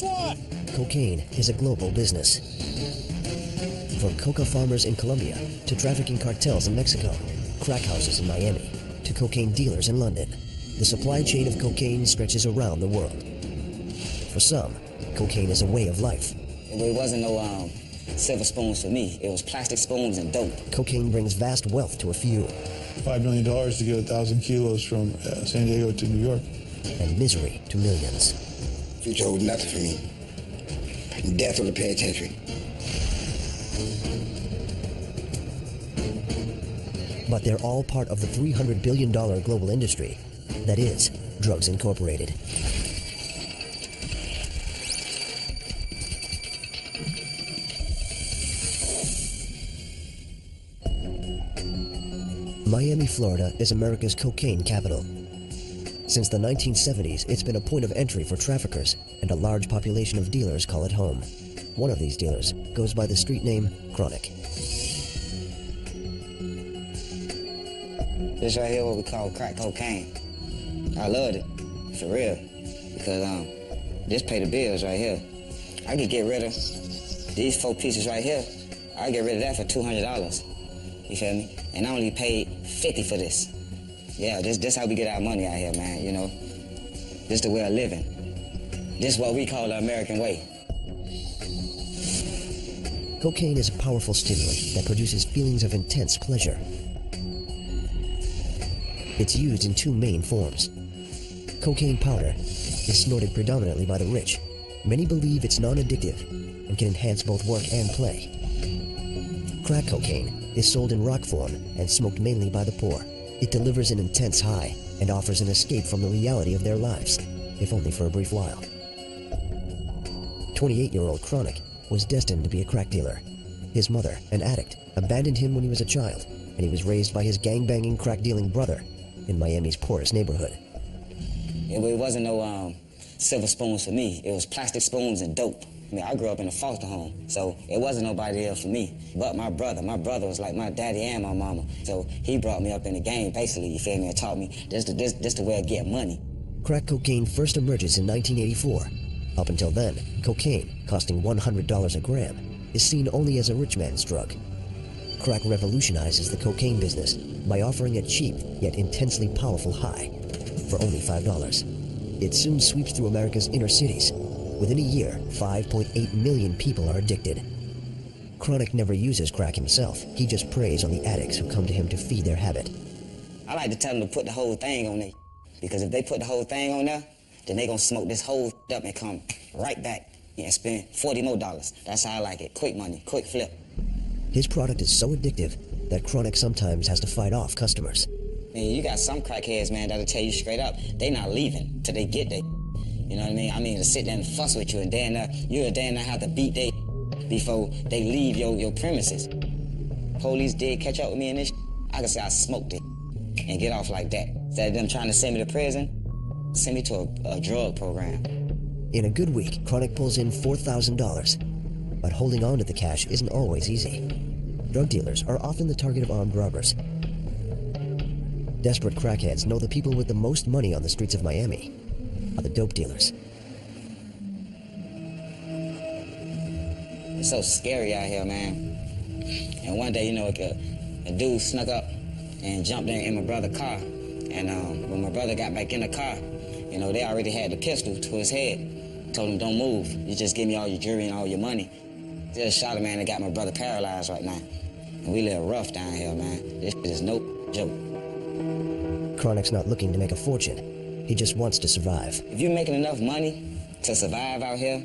Cocaine is a global business. From coca farmers in Colombia to trafficking cartels in Mexico, crack houses in Miami to cocaine dealers in London, the supply chain of cocaine stretches around the world. For some, cocaine is a way of life. It wasn't no silver spoons for me. It was plastic spoons and dope. Cocaine brings vast wealth to a few. $5 million to get 1,000 kilos from San Diego to New York. And misery to millions. Future holds nothing for me. Death or the penitentiary. But they're all part of the $300 billion global industry that is Drugs Incorporated. Miami, Florida is America's cocaine capital. Since the 1970s, it's been a point of entry for traffickers, and a large population of dealers call it home. One of these dealers goes by the street name Chronic. This right here what we call crack cocaine. I loved it, for real, because this pay the bills right here. I could get rid of these 4 pieces right here. I get rid of that for $200. You feel me? And I only paid $50 for this. Yeah, this how we get our money out here, man, you know. This the way of living. This is what we call the American way. Cocaine is a powerful stimulant that produces feelings of intense pleasure. It's used in 2 main forms. Cocaine powder is snorted predominantly by the rich. Many believe it's non-addictive and can enhance both work and play. Crack cocaine is sold in rock form and smoked mainly by the poor. It delivers an intense high and offers an escape from the reality of their lives, if only for a brief while. 28-year-old Chronic was destined to be a crack dealer. His mother, an addict, abandoned him when he was a child, and he was raised by his gang-banging, crack-dealing brother in Miami's poorest neighborhood. It wasn't no silver spoons for me. It was plastic spoons and dope. I mean, I grew up in a foster home, so it wasn't nobody else for me but my brother. My brother was like my daddy and my mama, so he brought me up in the game, basically, you feel me, and taught me this the way of getting money. Crack cocaine first emerges in 1984. Up until then, cocaine, costing $100 a gram, is seen only as a rich man's drug. Crack revolutionizes the cocaine business by offering a cheap yet intensely powerful high for only $5. It soon sweeps through America's inner cities. Within a year, 5.8 million people are addicted. Chronic never uses crack himself. He just preys on the addicts who come to him to feed their habit. I like to tell them to put the whole thing on there, because if they put the whole thing on there, then they gonna smoke this whole up and come right back and spend $40 more. That's how I like it. Quick money, quick flip. His product is so addictive that Chronic sometimes has to fight off customers. Man, you got some crackheads, man, that'll tell you straight up, they not leaving till they get there. You know what I mean? I mean, to sit there and fuss with you, and then you have to beat they before they leave your premises. Police did catch up with me in this, I could say I smoked it and get off like that. Instead of them trying to send me to prison, send me to a drug program. In a good week, Chronic pulls in $4,000. But holding on to the cash isn't always easy. Drug dealers are often the target of armed robbers. Desperate crackheads know the people with the most money on the streets of Miami are the dope dealers. It's so scary out here, man. And one day, you know, a dude snuck up and jumped in my brother's car. And when my brother got back in the car, you know, they already had the pistol to his head. Told him, don't move. You just give me all your jewelry and all your money. Just shot a man that got my brother paralyzed right now. And we live rough down here, man. This is no joke. Chronic's not looking to make a fortune. He just wants to survive. If you're making enough money to survive out here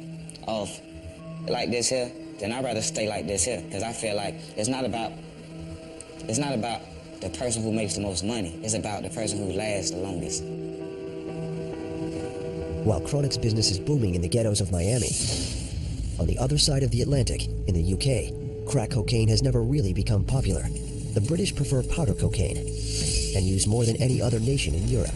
off like this here, then I'd rather stay like this here. Because I feel like it's not about the person who makes the most money. It's about the person who lasts the longest. While Chronic's business is booming in the ghettos of Miami, on the other side of the Atlantic, in the UK, crack cocaine has never really become popular. The British prefer powder cocaine and use more than any other nation in Europe.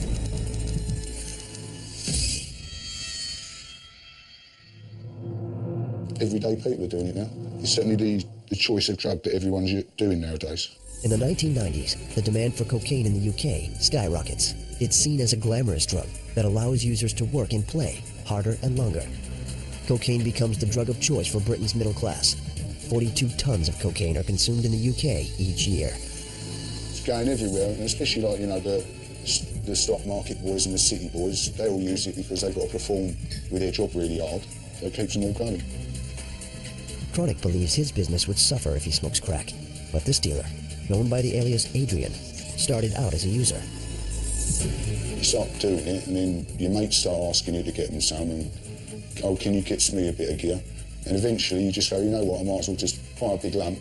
Everyday people are doing it now. It's certainly the choice of drug that everyone's doing nowadays. In the 1990s, the demand for cocaine in the UK skyrockets. It's seen as a glamorous drug that allows users to work and play harder and longer. Cocaine becomes the drug of choice for Britain's middle class. 42 tons of cocaine are consumed in the UK each year. It's going everywhere, and especially like, you know, the stock market boys and the city boys, they all use it because they've got to perform with their job really hard, so it keeps them all going. Chronic believes his business would suffer if he smokes crack, but this dealer, known by the alias Adrian, started out as a user. You start doing it, and then your mates start asking you to get them some, and, oh, can you get me a bit of gear? And eventually you just go, you know what, I might as well just buy a big lump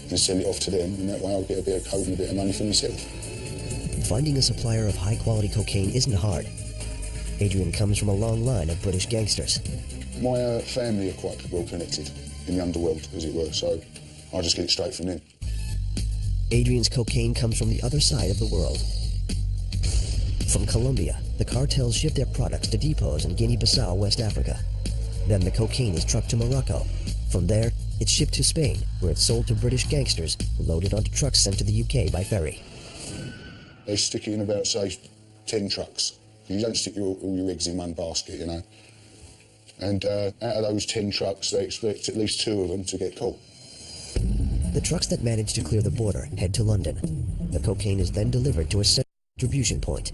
and sell it off to them, and that way I'll get a bit of coke and a bit of money for myself. Finding a supplier of high-quality cocaine isn't hard. Adrian comes from a long line of British gangsters. My family are quite well connected in the underworld, as it were, so I just get it straight from them. Adrian's cocaine comes from the other side of the world. From Colombia, the cartels ship their products to depots in Guinea-Bissau, West Africa. Then the cocaine is trucked to Morocco. From there, it's shipped to Spain, where it's sold to British gangsters, loaded onto trucks sent to the UK by ferry. They stick it in about, say, 10 trucks. You don't stick all your eggs in one basket, you know. And out of those 10 trucks, they expect at least 2 of them to get caught. The trucks that manage to clear the border head to London. The cocaine is then delivered to a central distribution point.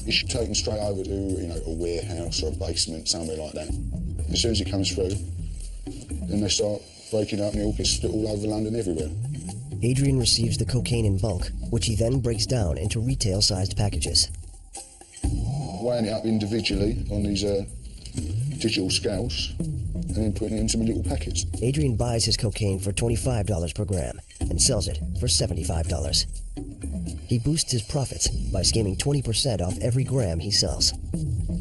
It's taken straight over to, you know, a warehouse or a basement, somewhere like that. As soon as it comes through, then they start breaking up and it all gets split all over London everywhere. Adrian receives the cocaine in bulk, which he then breaks down into retail-sized packages. Weighing it up individually on these digital scales and then putting it into my little packets. Adrian buys his cocaine for $25 per gram and sells it for $75. He boosts his profits by skimming 20% off every gram he sells.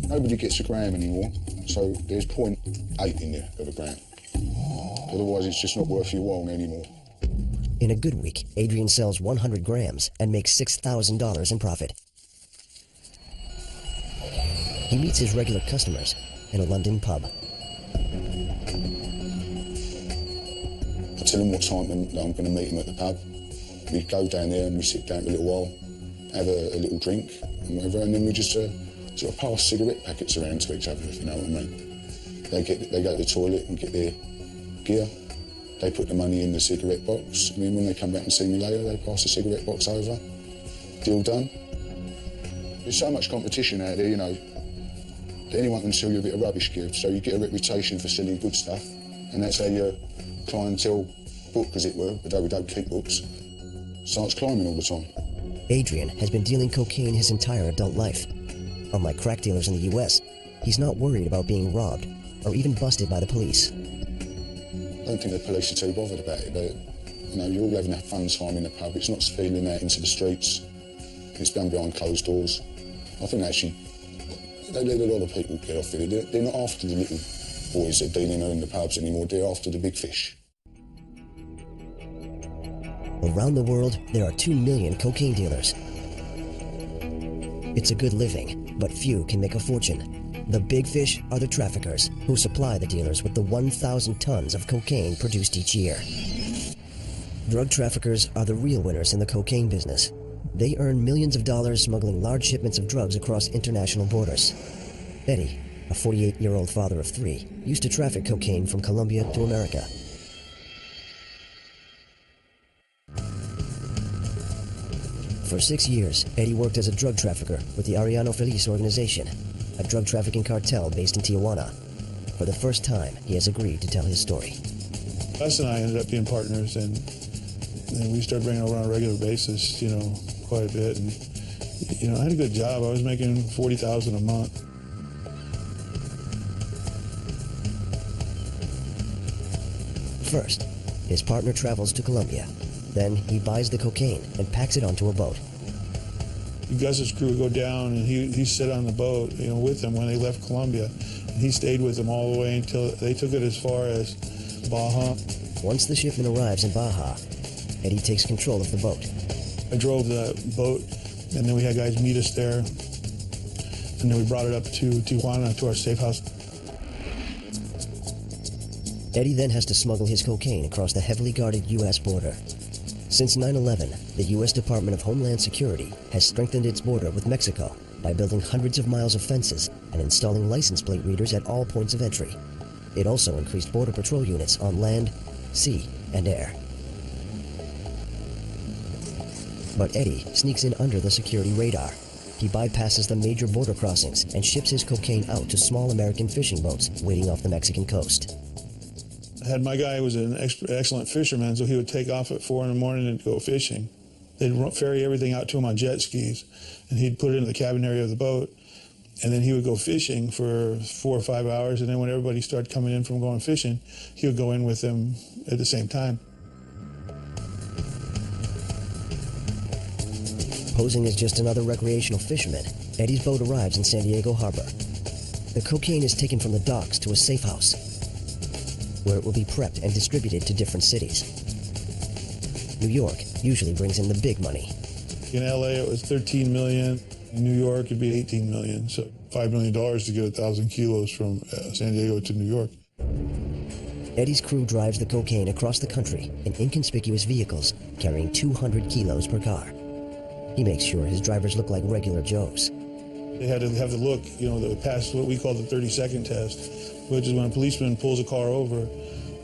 Nobody gets a gram anymore, so there's 0.8 in there of a gram. Otherwise, it's just not worth your while anymore. In a good week, Adrian sells 100 grams and makes $6,000 in profit. He meets his regular customers in a London pub. I tell him what time I'm going to meet him at the pub. We go down there and we sit down for a little while, have a little drink and whatever, and then we just sort of pass cigarette packets around to each other, if you know what I mean. They go to the toilet and get their gear. They put the money in the cigarette box, and then when they come back and see me later, they pass the cigarette box over. Deal done. There's so much competition out there, you know, that anyone can sell you a bit of rubbish gear, so you get a reputation for selling good stuff, and that's how your clientele book, as it were, although we don't keep books, starts climbing all the time. Adrian has been dealing cocaine his entire adult life. Unlike crack dealers in the US, he's not worried about being robbed or even busted by the police. I don't think the police are too bothered about it, but, you know, you're all having a fun time in the pub. It's not spilling out into the streets. It's done behind closed doors. I think actually, they let a lot of people get off with it. They're not after the little boys that are dealing in the pubs anymore. They're after the big fish. Around the world, there are 2 million cocaine dealers. It's a good living, but few can make a fortune. The big fish are the traffickers, who supply the dealers with the 1,000 tons of cocaine produced each year. Drug traffickers are the real winners in the cocaine business. They earn millions of dollars smuggling large shipments of drugs across international borders. Eddie, a 48-year-old father of 3, used to traffic cocaine from Colombia to America. For 6 years, Eddie worked as a drug trafficker with the Arellano Feliz organization, a drug trafficking cartel based in Tijuana. For the first time, he has agreed to tell his story. Les and I ended up being partners, and we started bringing over on a regular basis, you know, quite a bit. And, you know, I had a good job. I was making $40,000 a month. First, his partner travels to Colombia. Then he buys the cocaine and packs it onto a boat. Gus's crew would go down, and he sit on the boat, you know, with them when they left Colombia. And he stayed with them all the way until they took it as far as Baja. Once the shipment arrives in Baja, Eddie takes control of the boat. I drove the boat, and then we had guys meet us there. And then we brought it up to Tijuana, to our safe house. Eddie then has to smuggle his cocaine across the heavily guarded U.S. border. Since 9/11, the U.S. Department of Homeland Security has strengthened its border with Mexico by building hundreds of miles of fences and installing license plate readers at all points of entry. It also increased border patrol units on land, sea, and air. But Eddie sneaks in under the security radar. He bypasses the major border crossings and ships his cocaine out to small American fishing boats waiting off the Mexican coast. I had my guy who was an excellent fisherman, so he would take off at 4 in the morning and go fishing. They'd ferry everything out to him on jet skis, and he'd put it in the cabin area of the boat, and then he would go fishing for 4 or 5 hours, and then when everybody started coming in from going fishing, he would go in with them at the same time. Posing as just another recreational fisherman, Eddie's boat arrives in San Diego Harbor. The cocaine is taken from the docks to a safe house, where it will be prepped and distributed to different cities. New York usually brings in the big money. In LA, it was 13 million. In New York, it'd be 18 million. So $5 million to get 1,000 kilos from San Diego to New York. Eddie's crew drives the cocaine across the country in inconspicuous vehicles carrying 200 kilos per car. He makes sure his drivers look like regular Joes. They had to have the look, that would pass what we call the 30-second test, which is when a policeman pulls a car over,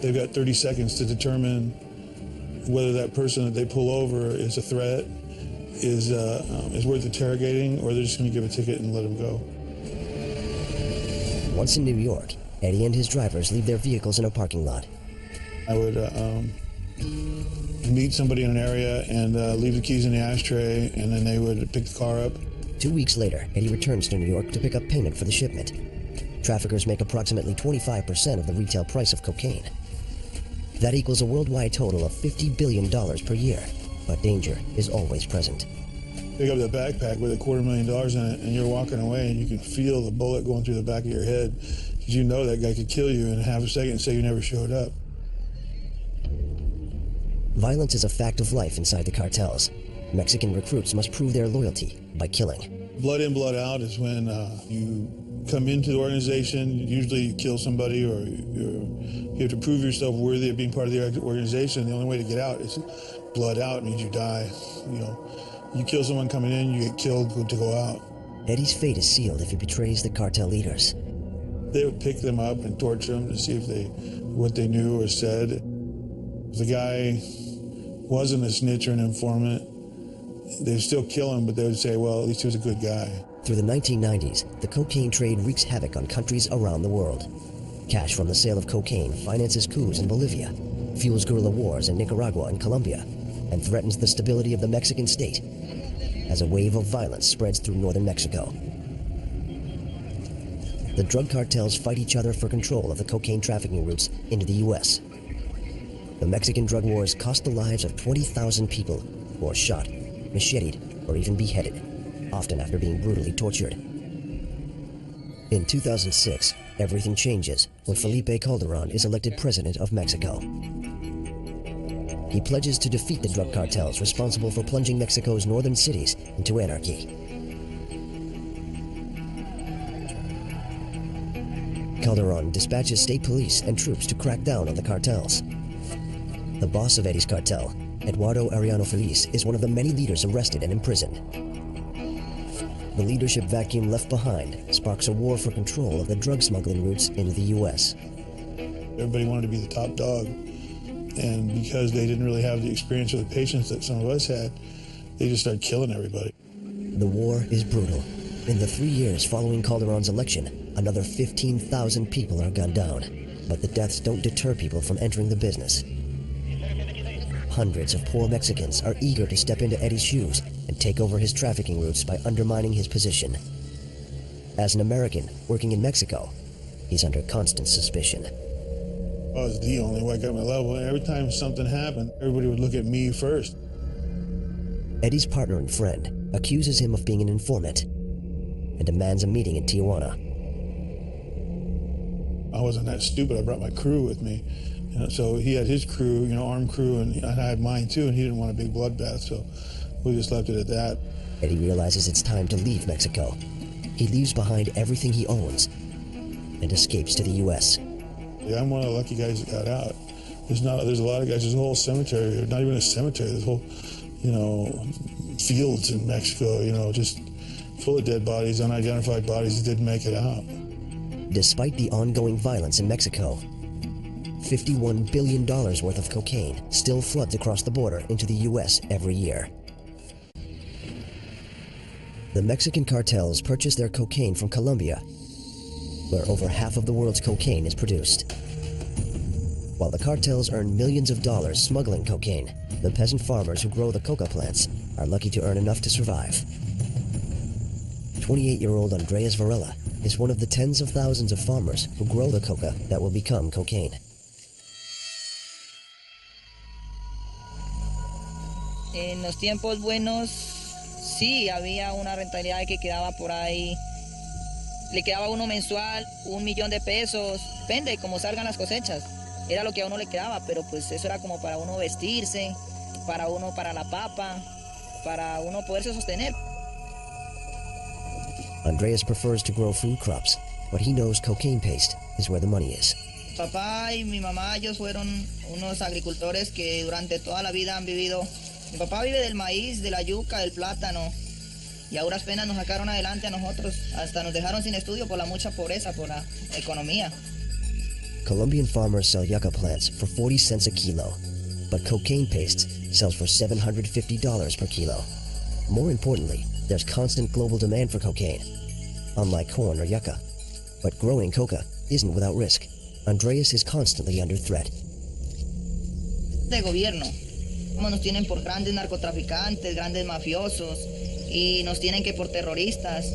they've got 30 seconds to determine whether that person that they pull over is a threat, is worth interrogating, or they're just going to give a ticket and let him go. Once in New York, Eddie and his drivers leave their vehicles in a parking lot. I would meet somebody in an area and leave the keys in the ashtray, and then they would pick the car up. 2 weeks later, Eddie returns to New York to pick up payment for the shipment. Traffickers make approximately 25% of the retail price of cocaine. That equals a worldwide total of $50 billion per year, but danger is always present. Pick up the backpack with $250,000 in it, and you're walking away, and you can feel the bullet going through the back of your head, because you know that guy could kill you in half a second and say you never showed up. Violence is a fact of life inside the cartels. Mexican recruits must prove their loyalty by killing. Blood in, blood out is when you come into the organization, usually you kill somebody, or you have to prove yourself worthy of being part of the organization. The only way to get out is blood out, means you die. You kill someone coming in, you get killed to go out. Eddie's fate is sealed if he betrays the cartel leaders. They would pick them up and torture them to see if what they knew or said. If the guy wasn't a snitch or an informant, they would still kill him, but they would say, well, at least he was a good guy. Through the 1990s, the cocaine trade wreaks havoc on countries around the world. Cash from the sale of cocaine finances coups in Bolivia, fuels guerrilla wars in Nicaragua and Colombia, and threatens the stability of the Mexican state as a wave of violence spreads through northern Mexico. The drug cartels fight each other for control of the cocaine trafficking routes into the U.S. The Mexican drug wars cost the lives of 20,000 people who are shot, macheted, or even beheaded, often after being brutally tortured. In 2006, everything changes when Felipe Calderon is elected president of Mexico. He pledges to defeat the drug cartels responsible for plunging Mexico's northern cities into anarchy. Calderon dispatches state police and troops to crack down on the cartels. The boss of Eddie's cartel, Eduardo Arellano Feliz, is one of the many leaders arrested and imprisoned. The leadership vacuum left behind sparks a war for control of the drug smuggling routes into the U.S. Everybody wanted to be the top dog, and because they didn't really have the experience or the patience that some of us had, they just started killing everybody. The war is brutal. In the 3 years following Calderon's election, another 15,000 people are gunned down, but the deaths don't deter people from entering the business. Hundreds of poor Mexicans are eager to step into Eddie's shoes and take over his trafficking routes by undermining his position. As an American working in Mexico, he's under constant suspicion. I was the only white guy at my level, and every time something happened, everybody would look at me first. Eddie's partner and friend accuses him of being an informant and demands a meeting in Tijuana. I wasn't that stupid. I brought my crew with me. So he had his crew, armed crew, and I had mine too, and he didn't want a big bloodbath, so we just left it at that. Eddie realizes it's time to leave Mexico. He leaves behind everything he owns and escapes to the U.S. I'm one of the lucky guys that got out. There's a lot of guys, there's a whole cemetery, or not even a cemetery, there's whole, fields in Mexico, just full of dead bodies, unidentified bodies that didn't make it out. Despite the ongoing violence in Mexico, $51 billion worth of cocaine still floods across the border into the U.S. every year. The Mexican cartels purchase their cocaine from Colombia, where over half of the world's cocaine is produced. While the cartels earn millions of dollars smuggling cocaine, the peasant farmers who grow the coca plants are lucky to earn enough to survive. 28-year-old Andreas Varela is one of the tens of thousands of farmers who grow the coca that will become cocaine. En los tiempos buenos, sí, había una rentabilidad que quedaba por ahí. Le quedaba a uno mensual $1.000.000, depende de cómo salgan las cosechas. Era lo que a uno le quedaba, pero pues eso era como para uno vestirse, para uno para la papa, para uno poderse sostener. Andreas prefers to grow food crops, but he knows cocaine paste is where the money is. Papá y mi mamá, ellos fueron unos agricultores que durante toda la vida han vivido. Mi papá vive del maíz, de la yuca, del plátano, y a duras penas nos sacaron adelante a nosotros. Hasta nos dejaron sin estudio por la mucha pobreza, por la economía. Colombian farmers sell yucca plants for 40 cents a kilo, but cocaine paste sells for $750 per kilo. More importantly, there's constant global demand for cocaine, unlike corn or yucca. But growing coca isn't without risk. Andreas is constantly under threat. De gobierno. Nos tienen por grandes narcotraficantes, grandes mafiosos, y nos tienen que por terroristas.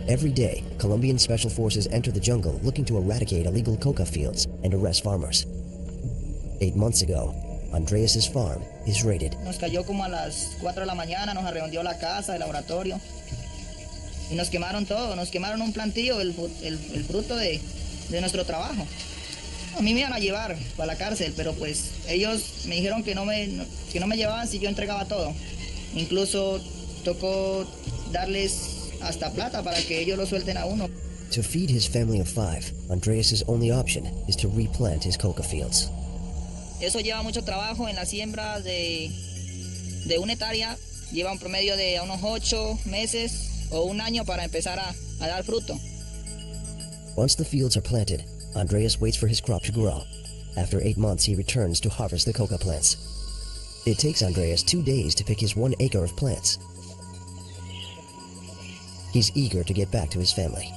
Every day, Colombian special forces enter the jungle looking to eradicate illegal coca fields and arrest farmers. 8 months ago, Andreas's farm is raided. Nos cayó como a las 4 de la mañana, nos arreondió la casa, el laboratorio, y nos quemaron todo, nos quemaron un plantío, el fruto de nuestro trabajo. A mí me iban a llevar para la cárcel, pero pues ellos me dijeron que no me llevaban si yo entregaba todo. Incluso tocó darles hasta plata para que ellos lo suelten a uno. To feed his family of 5, Andreas's only option is to replant his coca fields. Eso lleva mucho trabajo en la siembra de 1 hectárea. Lleva un promedio de unos 8 meses o 1 año para empezar a dar fruto. Once the fields are planted, Andreas waits for his crop to grow. After 8 months, he returns to harvest the coca plants. It takes Andreas 2 days to pick his 1 acre of plants. He's eager to get back to his family.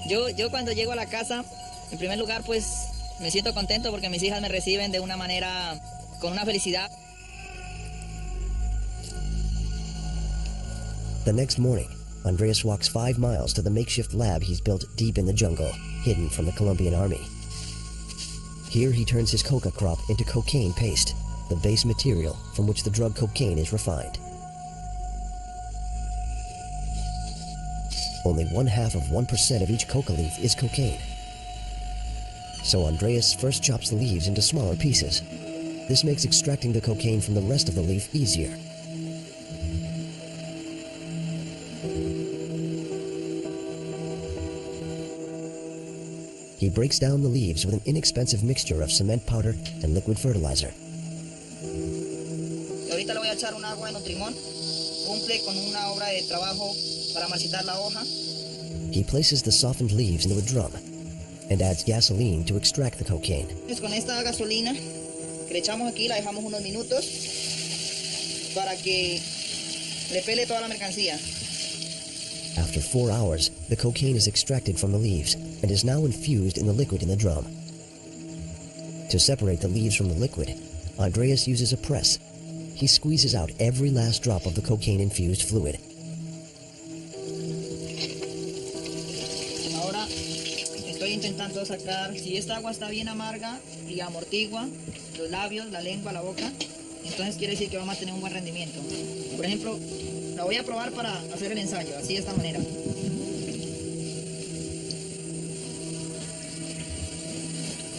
Yo cuando llego a la casa, en primer lugar, pues me siento contento porque mis hijas me reciben de una manera, con una felicidad. The next morning, Andreas walks 5 miles to the makeshift lab he's built deep in the jungle, hidden from the Colombian army. Here he turns his coca crop into cocaine paste, the base material from which the drug cocaine is refined. Only 0.5% of each coca leaf is cocaine. So Andreas first chops the leaves into smaller pieces. This makes extracting the cocaine from the rest of the leaf easier. He breaks down the leaves with an inexpensive mixture of cement powder and liquid fertilizer. Ahorita le voy a echar un agua de Nutrimón. Cumple con una obra de trabajo para marchitar la hoja. He places the softened leaves into a drum and adds gasoline to extract the cocaine. Pues con esta gasolina que le echamos aquí la dejamos unos minutos para que le pele toda la mercancía. After 4 hours, the cocaine is extracted from the leaves and is now infused in the liquid in the drum. To separate the leaves from the liquid, Andreas uses a press. He squeezes out every last drop of the cocaine-infused fluid. Ahora estoy intentando sacar, si esta agua está bien amarga y amortigua los labios, la lengua, la boca, entonces quiere decir que vamos a tener un buen rendimiento. Por ejemplo, la voy a probar para hacer el ensayo, así de esta manera.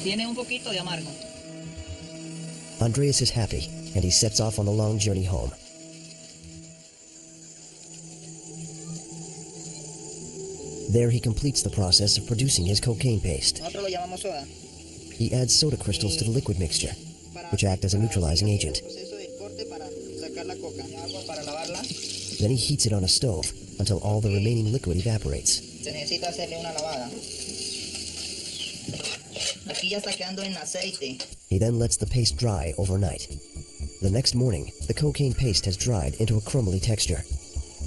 Tiene un poquito de amargo. Andreas is happy, and he sets off on the long journey home. There he completes the process of producing his cocaine paste. Nosotros lo llamamos soda. He adds soda crystals to the liquid mixture, which act as a neutralizing agent. Proceso de corte para sacar la coca. Agua para lavarla. Then he heats it on a stove until all the remaining liquid evaporates. Se necesita hacerle una lavada. Aquí ya está quedando en aceite. He then lets the paste dry overnight. The next morning, the cocaine paste has dried into a crumbly texture.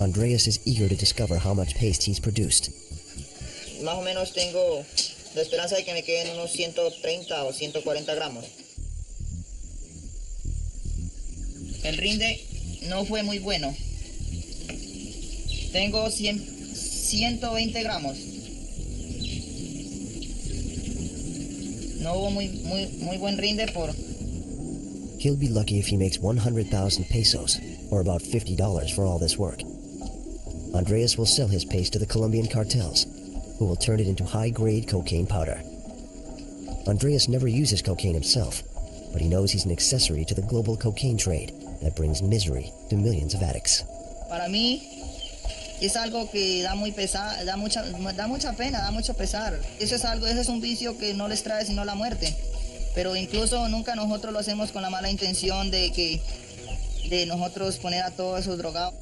Andreas is eager to discover how much paste he's produced. Más o menos tengo la esperanza de que me queden unos 130 o 140 gramos. El rinde no fue muy bueno. Tengo 120 gramos. No hubo muy buen rinde por... He'll be lucky if he makes 100,000 pesos, or about $50 for all this work. Andreas will sell his paste to the Colombian cartels, who will turn it into high-grade cocaine powder. Andreas never uses cocaine himself, but he knows he's an accessory to the global cocaine trade that brings misery to millions of addicts. Para mí es algo que da mucha pena, da mucho pesar. Eso es un vicio que no les trae sino la muerte. Pero incluso nunca nosotros lo hacemos con la mala intención de nosotros poner a todos esos drogados.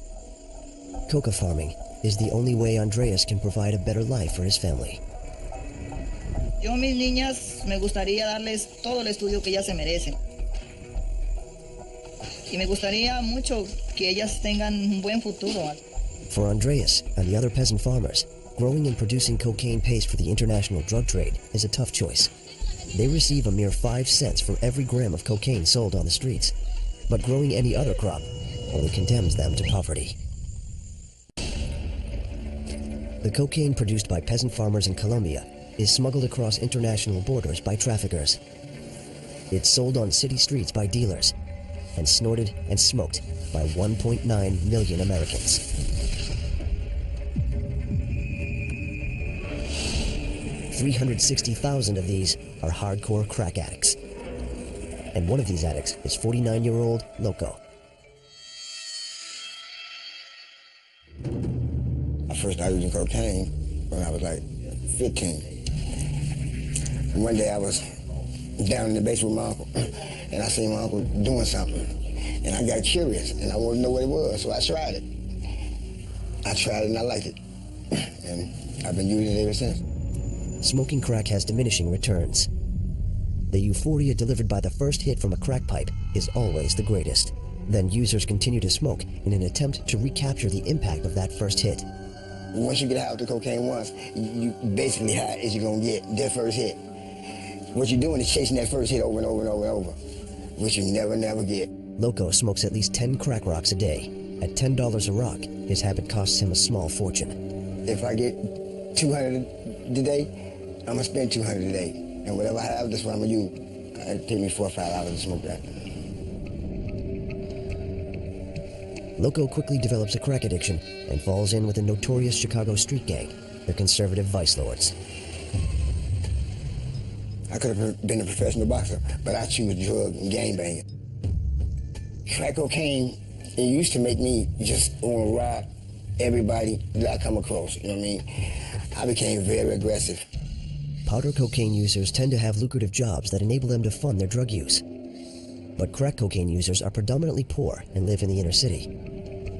Coca farming is the only way Andreas can provide a better life for his family. Yo a mis niñas me gustaría darles todo el estudio que ellas se merecen. Y me gustaría mucho que ellas tengan un buen futuro. For Andreas and the other peasant farmers, growing and producing cocaine paste for the international drug trade is a tough choice. They receive a mere 5 cents for every gram of cocaine sold on the streets. But growing any other crop only condemns them to poverty. The cocaine produced by peasant farmers in Colombia is smuggled across international borders by traffickers. It's sold on city streets by dealers and snorted and smoked by 1.9 million Americans. $360,000 of these are hardcore crack addicts. And one of these addicts is 49-year-old Loco. I first started using cocaine when I was like 15. And one day I was down in the basement with my uncle, and I seen my uncle doing something. And I got curious, and I wanted to know what it was, so I tried it. And I liked it. And I've been using it ever since. Smoking crack has diminishing returns. The euphoria delivered by the first hit from a crack pipe is always the greatest. Then users continue to smoke in an attempt to recapture the impact of that first hit. Once you get high with the cocaine once, you basically high as you're gonna get that first hit. What you're doing is chasing that first hit over and over and over and over, which you never get. Loco smokes at least 10 crack rocks a day. At $10 a rock, his habit costs him a small fortune. If I get 200 today, I'm gonna spend 200 a day. And whatever I have, that's what I'm gonna use. It'll take me 4 or 5 hours to smoke that. Loco quickly develops a crack addiction and falls in with the notorious Chicago street gang, the conservative vice lords. I could have been a professional boxer, but I choose drug and gangbanging. Crack cocaine, it used to make me just want to rob everybody that I come across, you know what I mean? I became very aggressive. Powder cocaine users tend to have lucrative jobs that enable them to fund their drug use. But crack cocaine users are predominantly poor and live in the inner city.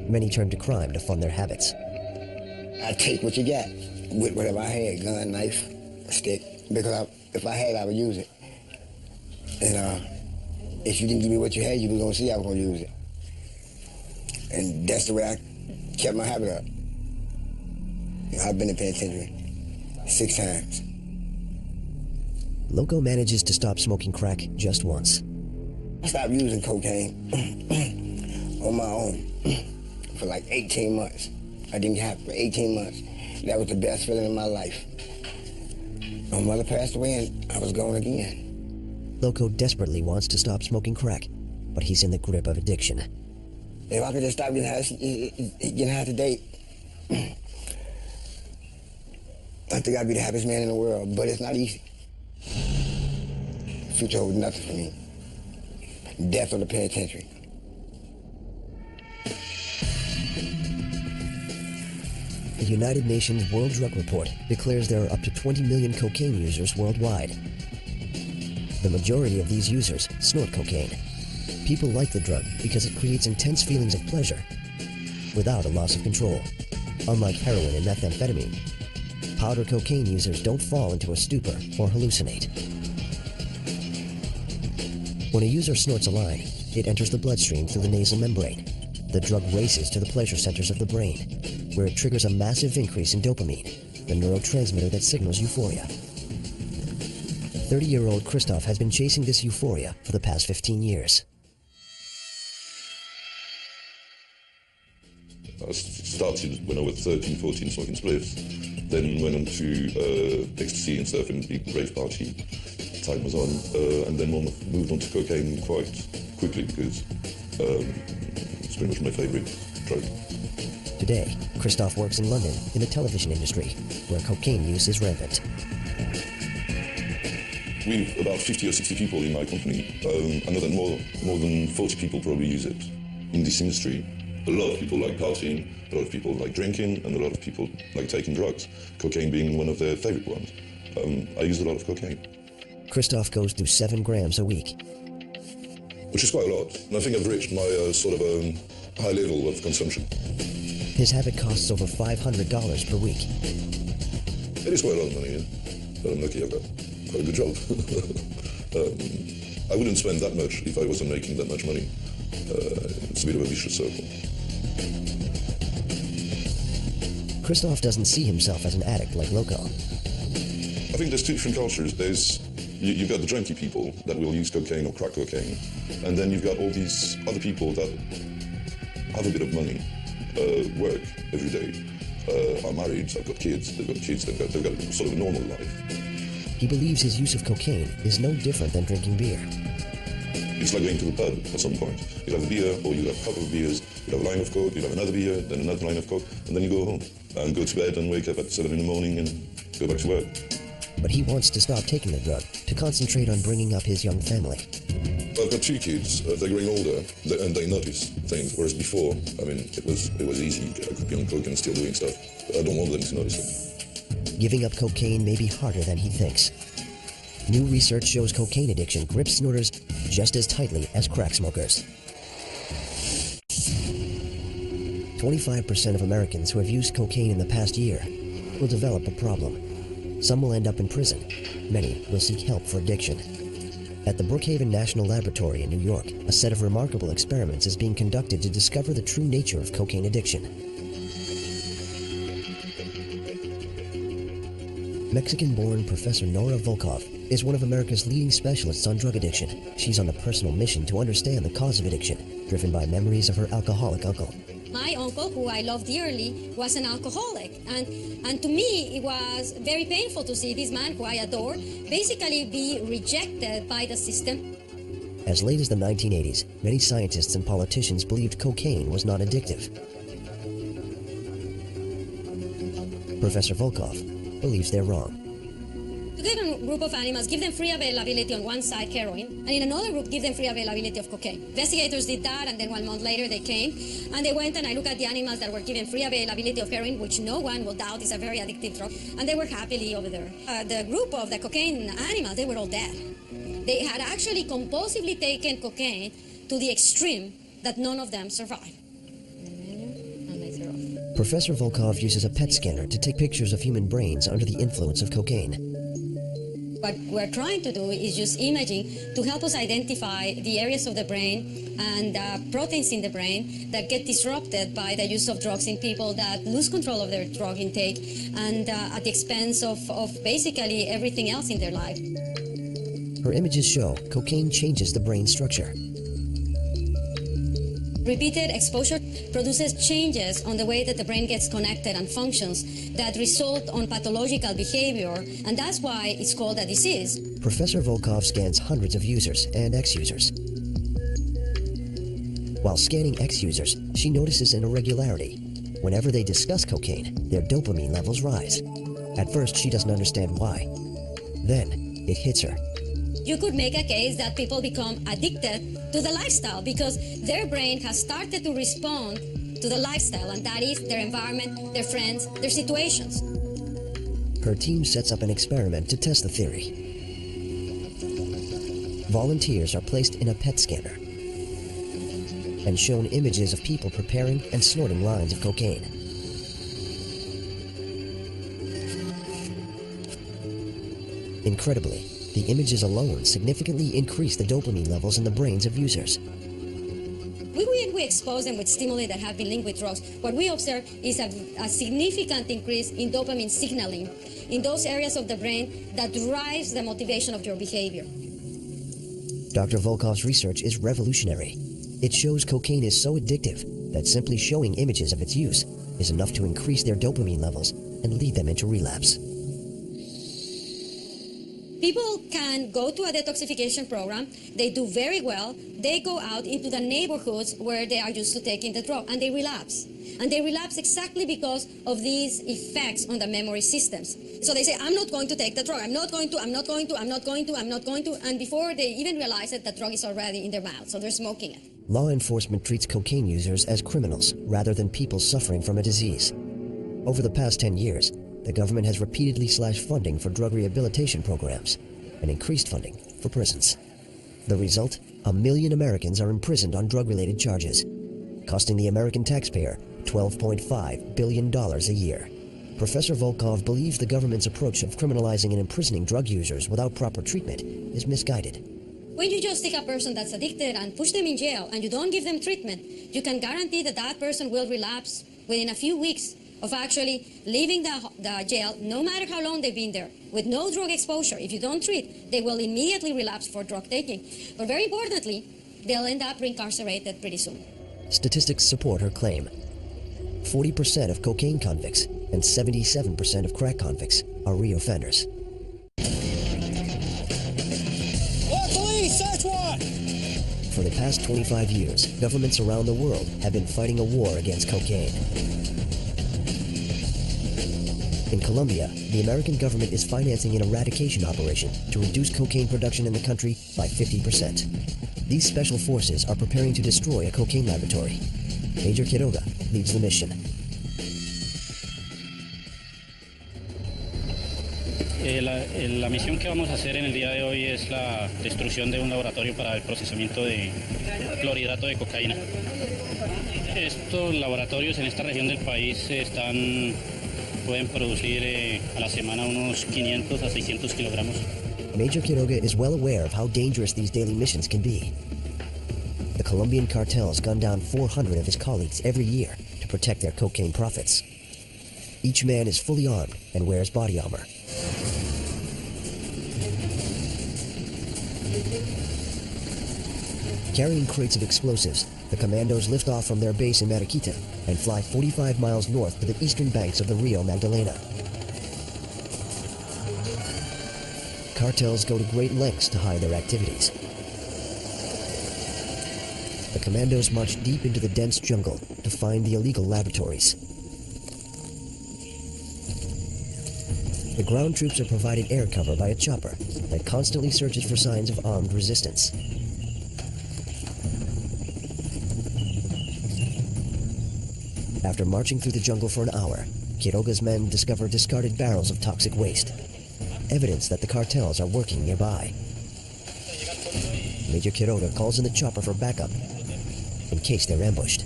Many turn to crime to fund their habits. I take what you got with whatever I had, gun, knife, stick, because if I had, I would use it. And if you didn't give me what you had, you were gonna see I was gonna use it. And that's the way I kept my habit up. You know, I've been in penitentiary 6 times. Loco manages to stop smoking crack just once. I stopped using cocaine on my own for like 18 months. I didn't get high for 18 months. That was the best feeling in my life. My mother passed away and I was gone again. Loco desperately wants to stop smoking crack, but he's in the grip of addiction. If I could just stop getting high today, I think I'd be the happiest man in the world, but it's not easy. The future holds nothing for me. Death or the penitentiary. The United Nations World Drug Report declares there are up to 20 million cocaine users worldwide. The majority of these users snort cocaine. People like the drug because it creates intense feelings of pleasure without a loss of control. Unlike heroin and methamphetamine, powder cocaine users don't fall into a stupor or hallucinate. When a user snorts a line, it enters the bloodstream through the nasal membrane. The drug races to the pleasure centers of the brain, where it triggers a massive increase in dopamine, the neurotransmitter that signals euphoria. 30-year-old Christoph has been chasing this euphoria for the past 15 years. I started when I was 13, 14, smoking spliffs, then went on to ecstasy and stuff and big rave party. Time was on, and then moved on to cocaine quite quickly because it's pretty much my favorite drug. Today, Christoph works in London in the television industry, where cocaine use is rampant. We've about 50 or 60 people in my company. I know that more than 40 people probably use it in this industry. A lot of people like partying, a lot of people like drinking, and a lot of people like taking drugs, cocaine being one of their favorite ones. I use a lot of cocaine. Christoph goes through 7 grams a week. Which is quite a lot. And I think I've reached my high level of consumption. His habit costs over $500 per week. It is quite a lot of money, yeah. But I'm lucky I've got quite a good job. I wouldn't spend that much if I wasn't making that much money. It's a bit of a vicious circle. Christoph doesn't see himself as an addict like Loco. I think there's 2 different cultures. You've got the junkie people that will use cocaine or crack cocaine, and then you've got all these other people that have a bit of money, work every day, are married, have got kids, they've got sort of a normal life. He believes his use of cocaine is no different than drinking beer. It's like going to the pub at some point. You'll have a beer, or you'll have a couple of beers, you'll have a line of coke, you'll have another beer, then another line of coke, and then you go home and go to bed and wake up at 7 in the morning and go back to work. But he wants to stop taking the drug to concentrate on bringing up his young family. I've got 2 kids. They're growing older, and they notice things. Whereas before, I mean, it was easy. I could be on coke and still doing stuff. But I don't want them to notice it. Giving up cocaine may be harder than he thinks. New research shows cocaine addiction grips snorters just as tightly as crack smokers. 25% of Americans who have used cocaine in the past year will develop a problem. Some will end up in prison. Many will seek help for addiction. At the Brookhaven National Laboratory in New York, a set of remarkable experiments is being conducted to discover the true nature of cocaine addiction. Mexican-born Professor Nora Volkov is one of America's leading specialists on drug addiction. She's on a personal mission to understand the cause of addiction, driven by memories of her alcoholic uncle. My uncle, who I love dearly, was an alcoholic. And to me, it was very painful to see this man, who I adore, basically be rejected by the system. As late as the 1980s, many scientists and politicians believed cocaine was not addictive. Professor Volkov believes they're wrong. To give a group of animals, give them free availability on one side heroin, and in another group give them free availability of cocaine. Investigators did that, and then 1 month later they came, and they went and I looked at the animals that were given free availability of heroin, which no one will doubt is a very addictive drug, and they were happily over there. The group of the cocaine animals, they were all dead. They had actually compulsively taken cocaine to the extreme that none of them survived. Professor Volkov uses a PET scanner to take pictures of human brains under the influence of cocaine. What we're trying to do is use imaging to help us identify the areas of the brain and proteins in the brain that get disrupted by the use of drugs in people that lose control of their drug intake and at the expense of basically everything else in their life. Her images show cocaine changes the brain structure. Repeated exposure produces changes on the way that the brain gets connected and functions that result on pathological behavior, and that's why it's called a disease. Professor Volkov scans hundreds of users and ex-users. While scanning ex-users, she notices an irregularity. Whenever they discuss cocaine, their dopamine levels rise. At first, she doesn't understand why. Then, it hits her. You could make a case that people become addicted to the lifestyle because their brain has started to respond to the lifestyle, and that is their environment, their friends, their situations. Her team sets up an experiment to test the theory. Volunteers are placed in a PET scanner and shown images of people preparing and snorting lines of cocaine. Incredibly, the images alone significantly increase the dopamine levels in the brains of users. When we expose them with stimuli that have been linked with drugs, what we observe is a significant increase in dopamine signaling in those areas of the brain that drives the motivation of your behavior. Dr. Volkov's research is revolutionary. It shows cocaine is so addictive that simply showing images of its use is enough to increase their dopamine levels and lead them into relapse. People can go to a detoxification program, they do very well, they go out into the neighborhoods where they are used to taking the drug, and they relapse. And they relapse exactly because of these effects on the memory systems. So they say, I'm not going to take the drug, I'm not going to, and before they even realize it, the drug is already in their mouth, so they're smoking it. Law enforcement treats cocaine users as criminals rather than people suffering from a disease. Over the past 10 years, the government has repeatedly slashed funding for drug rehabilitation programs and increased funding for prisons. The result? 1 million Americans are imprisoned on drug-related charges, costing the American taxpayer $12.5 billion a year. Professor Volkov believes the government's approach of criminalizing and imprisoning drug users without proper treatment is misguided. When you just take a person that's addicted and push them in jail and you don't give them treatment, you can guarantee that that person will relapse within a few weeks of actually leaving the jail, no matter how long they've been there, with no drug exposure. If you don't treat, they will immediately relapse for drug taking. But very importantly, they'll end up reincarcerated pretty soon. Statistics support her claim. 40% of cocaine convicts and 77% of crack convicts are reoffenders. Police, search warrant! For the past 25 years, governments around the world have been fighting a war against cocaine. In Colombia, the American government is financing an eradication operation to reduce cocaine production in the country by 50%. These special forces are preparing to destroy a cocaine laboratory. Major Quiroga leads the mission. La misión que vamos a hacer en el día de hoy es la destrucción de un laboratorio para el procesamiento de clorhidrato de cocaína. Estos laboratorios en esta región del país pueden producir a la semana unos 500 a 600 kilogramos. Major Quiroga is well aware of how dangerous these daily missions can be. The Colombian cartels gun down 400 of his colleagues every year to protect their cocaine profits. Each man is fully armed and wears body armor. Carrying crates of explosives, the commandos lift off from their base in Mariquita and fly 45 miles north to the eastern banks of the Rio Magdalena. Cartels go to great lengths to hide their activities. The commandos march deep into the dense jungle to find the illegal laboratories. The ground troops are provided air cover by a chopper that constantly searches for signs of armed resistance. After marching through the jungle for an hour, Quiroga's men discover discarded barrels of toxic waste, evidence that the cartels are working nearby. Major Quiroga calls in the chopper for backup, in case they're ambushed.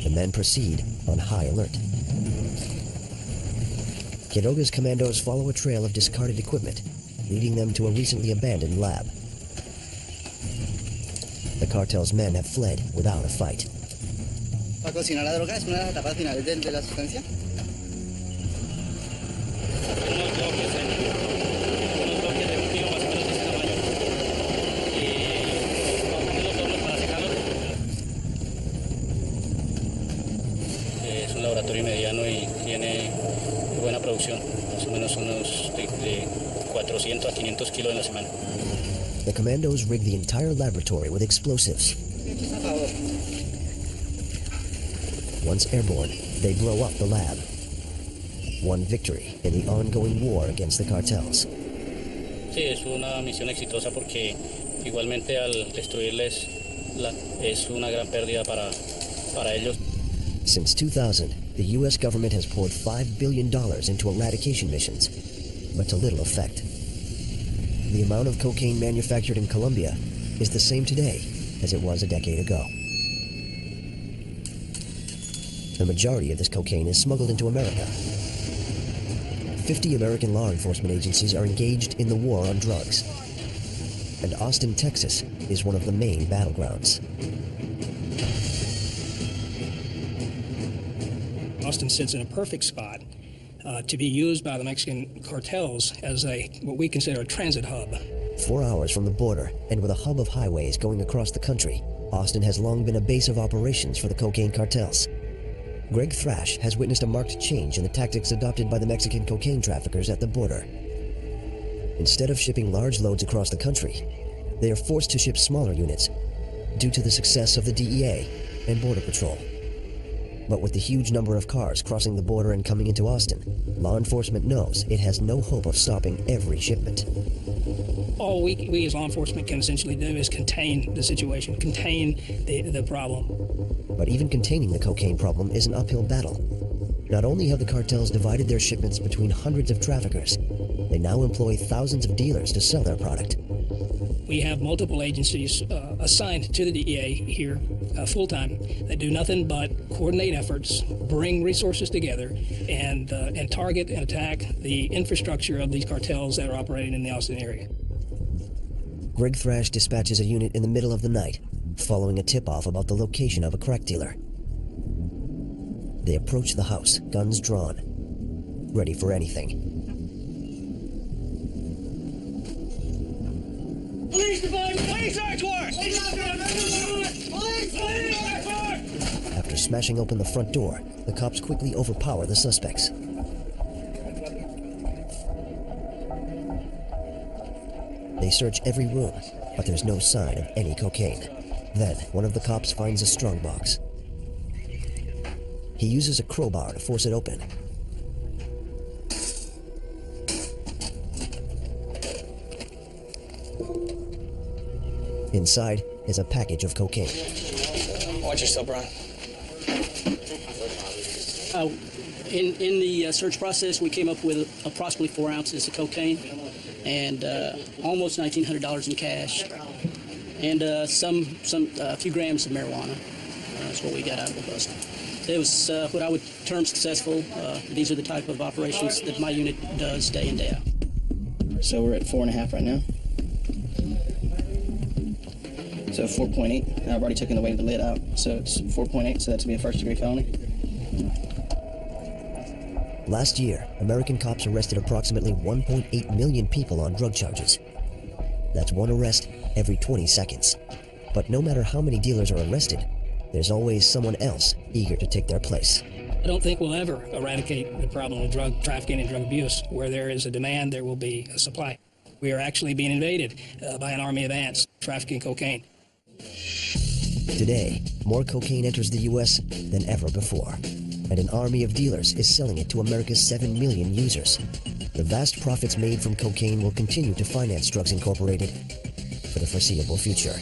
The men proceed on high alert. Quiroga's commandos follow a trail of discarded equipment, leading them to a recently abandoned lab. The cartel's men have fled without a fight. Para cocinar la droga es una de las etapas finales de la sustancia. Es un laboratorio mediano y tiene buena producción, más o menos unos de 400 a 500 kilos en la semana. The commandos rig the entire laboratory with explosives. Once airborne, they blow up the lab. One victory in the ongoing war against the cartels. Sí, es una misión exitosa porque igualmente al destruirles es una gran pérdida para ellos. Since 2000, the U.S. government has poured $5 billion into eradication missions, but to little effect. The amount of cocaine manufactured in Colombia is the same today as it was a decade ago. The majority of this cocaine is smuggled into America. 50 American law enforcement agencies are engaged in the war on drugs. And Austin, Texas is one of the main battlegrounds. Austin sits in a perfect spot to be used by the Mexican cartels as what we consider a transit hub. 4 hours from the border, and with a hub of highways going across the country, Austin has long been a base of operations for the cocaine cartels. Greg Thrash has witnessed a marked change in the tactics adopted by the Mexican cocaine traffickers at the border. Instead of shipping large loads across the country, they are forced to ship smaller units due to the success of the DEA and Border Patrol. But with the huge number of cars crossing the border and coming into Austin, law enforcement knows it has no hope of stopping every shipment. All we as law enforcement can essentially do is contain the situation, contain the problem. But even containing the cocaine problem is an uphill battle. Not only have the cartels divided their shipments between hundreds of traffickers, they now employ thousands of dealers to sell their product. We have multiple agencies assigned to the DEA here full-time that do nothing but coordinate efforts, bring resources together, and target and attack the infrastructure of these cartels that are operating in the Austin area. Greg Thrash dispatches a unit in the middle of the night, following a tip-off about the location of a crack dealer. They approach the house, guns drawn, ready for anything. Police department! Police search warrant! Police search warrant! After smashing open the front door, the cops quickly overpower the suspects. They search every room, but there's no sign of any cocaine. Then, one of the cops finds a strongbox. He uses a crowbar to force it open. Inside is a package of cocaine. Watch yourself, Brian. In the search process, we came up with approximately 4 ounces of cocaine and almost $1,900 in cash, and a few grams of marijuana. That's what we got out of the bust. It was what I would term successful. These are the type of operations that my unit does day in, day out. So we're at 4.5 right now. So 4.8. I've already taken the weight of the lid out, so it's 4.8. So that's to be a first-degree felony. Last year, American cops arrested approximately 1.8 million people on drug charges. That's one arrest every 20 seconds. But no matter how many dealers are arrested, there's always someone else eager to take their place. I don't think we'll ever eradicate the problem of drug trafficking and drug abuse. Where there is a demand, there will be a supply. We are actually being invaded by an army of ants trafficking cocaine. Today, more cocaine enters the U.S. than ever before, and an army of dealers is selling it to America's 7 million users. The vast profits made from cocaine will continue to finance Drugs Incorporated for the foreseeable future.